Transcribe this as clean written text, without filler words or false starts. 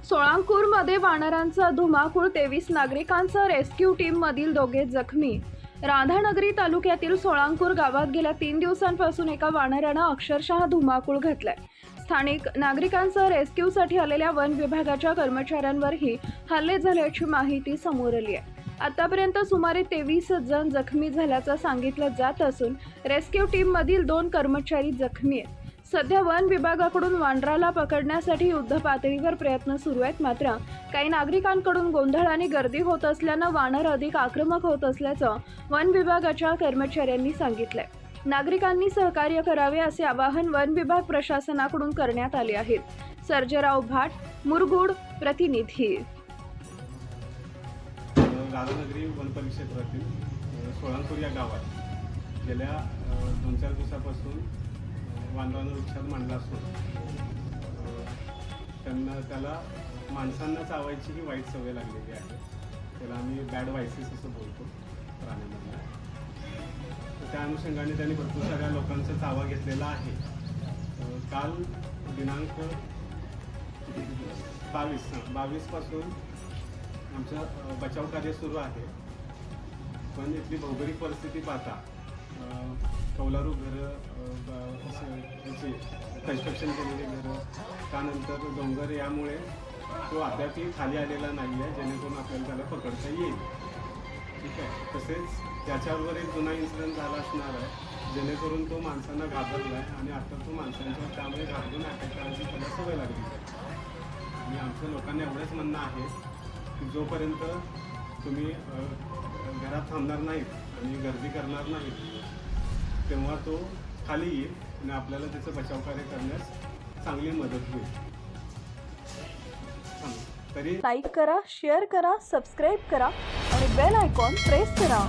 सोळांकूरमध्ये वानरांचा धुमाकूळ, 23 नागरिकांचा rescue team मधील दोघे जखमी. राधानगरी तालुक्यातील सोळांकूर गावात गेल्या 3 दिवसांपासून एका वानरानं अक्षरशः धुमाकूळ घातलाय. स्थानिक नागरिकांसह रेस्क्यूसाठी आलेल्या वन विभागाच्या कर्मचाऱ्यांवरही हल्ले झाल्याची माहिती समोर आली आहे. आतापर्यंत सुमारे 23 जण जखमी झाल्याचं सांगितलं जात असून रेस्क्यू टीम मधील 2 कर्मचारी जखमी आहेत. सध्या वन विभागाकडून वानराला पकडण्यासाठी युद्ध पातळीवर प्रयत्न सुरू आहेत. मात्र काही नागरिकांकडून गोंधळ आणि गर्दी होत असल्यानं वानर अधिक आक्रमक होत असल्याचं वन विभागाच्या कर्मचाऱ्यांनी सांगितलंय. नागरिकांनी सहकार्य करावे असे आवाहन वन विभाग प्रशासनाकडून करण्यात आले आहे. सर्जेराव भाट, मुरगुड प्रतिनिधी. राधानगरी वन परिक्षेत्रातील सोळांकूर या गावात गेल्या 2-4 दिवसापासून वानरांवर उपचार मांडला असून त्याला माणसांना चावायची ही वाईट सवय लागलेली आहे. त्याला आम्ही बॅड व्हायसेस असं बोलतो प्राण्यांना. तर त्या अनुषंगाने त्यांनी भरपूर साऱ्या लोकांचा चावा घेतलेला आहे. काल दिनांक 22 पासून आमचं बचाव कार्य सुरू आहे. पण इथली भौगोलिक परिस्थिती पाहता कौलारू घरं, कन्स्ट्रक्शन केलेली घरं, त्यानंतर डोंगर, यामुळे तो अद्यापही खाली आलेला नाही आहे, जेणेकरून आपल्याला त्याला पकडता येईल. ठीक आहे. तसेच त्याच्याबरोबर एक जुना इन्सिडेंट झाला असणार आहे, जेणेकरून तो माणसांना घाबरला आहे आणि आता तो माणसांच्यावर त्यामुळे घाबरून अटॅक करायची त्याला सवय लागली आहे. आणि आमच्या लोकांना एवढंच म्हणणं आहे की जोपर्यंत तुम्ही घरात थांबणार नाहीत आणि गर्दी करणार नाहीत तेव्हा तो खाली येईल आणि आपल्याला त्याचं बचाव कार्य करण्यास चांगली मदत होईल. तरी लाईक करा, शेअर करा, सबस्क्राईब करा आणि बेल आयकॉन प्रेस करा.